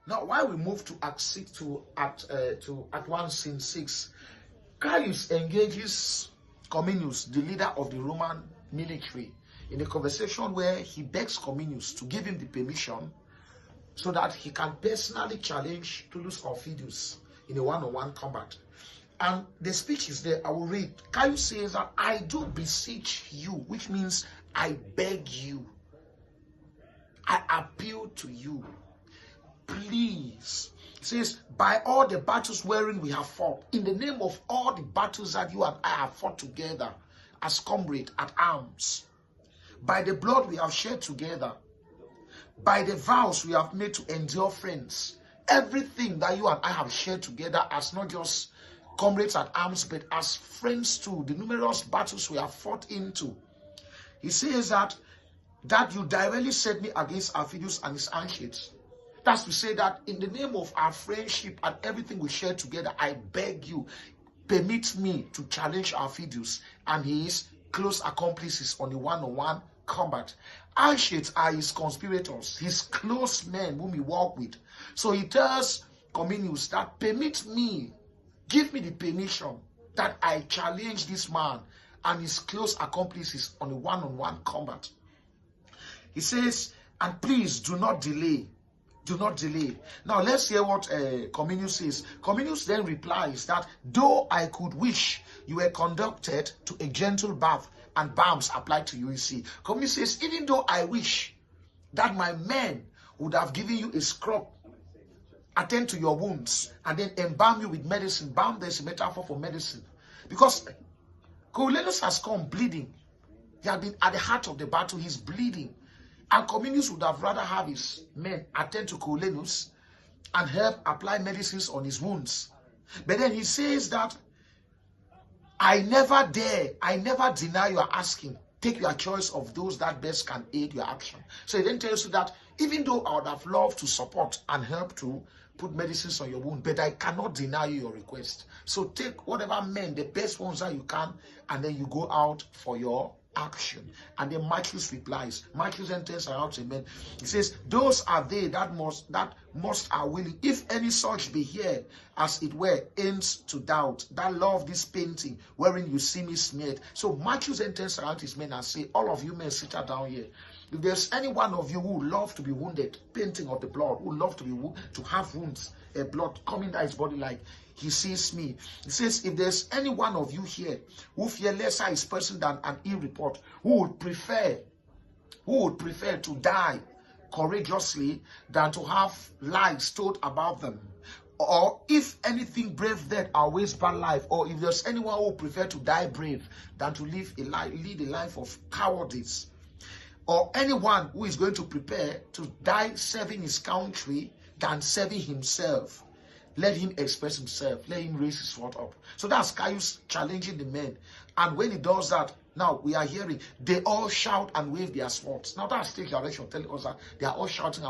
Now, while we move to Act 6 to Act 1, Scene 6, Caius engages Cominius, the leader of the Roman military, in a conversation where he begs Cominius to give him the permission so that he can personally challenge Tullus Aufidius in a one-on-one combat. And the speech is there. I will read. Caius says that I do beseech you, which means I beg you. I appeal to you. Please. It says, by all the battles wherein we have fought, in the name of all the battles that you and I have fought together as comrades at arms, by the blood we have shed together, by the vows we have made to endure friends, everything that you and I have shared together as not just comrades at arms, but as friends too, the numerous battles we have fought into. He says that you directly set me against Aufidius and his handshakes. That's to say that in the name of our friendship and everything we share together, I beg you, permit me to challenge Aufidius and his close accomplices on the one-on-one combat. Handshakes are his conspirators, his close men whom he work with. So he tells Cominius that permit me, give me the permission that I challenge this man and his close accomplices on a one-on-one combat. He says, and please do not delay. Do not delay. Now let's hear what Cominius says. Cominius then replies that though I could wish you were conducted to a gentle bath and balms applied to you, you see. Cominius says, even though I wish that my men would have given you a scrub, attend to your wounds, and then embalm you with medicine. Balm, there's a metaphor for medicine. Because Cornelius has come bleeding. He had been at the heart of the battle. He's bleeding. And Cominius would have rather have his men attend to Cornelius and help apply medicines on his wounds. But then he says that I never deny your asking. Take your choice of those that best can aid your action. So he then tells you that even though I would have loved to support and help to put medicines on your wound, but I cannot deny you your request. So take whatever men, the best ones that you can, and then you go out for your action. And then Marcus replies. Marcus then tells out amen. He says, those are they that most are willing, if any such be here, as it were, aims to doubt, that love this painting wherein you see me smeared. So Marcus then turns around his men and say, all of you men sit down here. If there's any one of you who love to be wounded, painting of the blood, who love to have wounds, blood coming down his body like he sees me. He says, if there's any one of you here who fear lesser is person than an ill report, who would prefer to die courageously than to have lies told about them, or if anything brave death outweighs bad life, or if there's anyone who prefer to die brave than to lead a life of cowardice, or anyone who is going to prepare to die serving his country than serving himself, let him express himself. Let him raise his sword up. So that's Caius challenging the men. And when he does that, now we are hearing, they all shout and wave their swords. Now that's the direction telling us that they are all shouting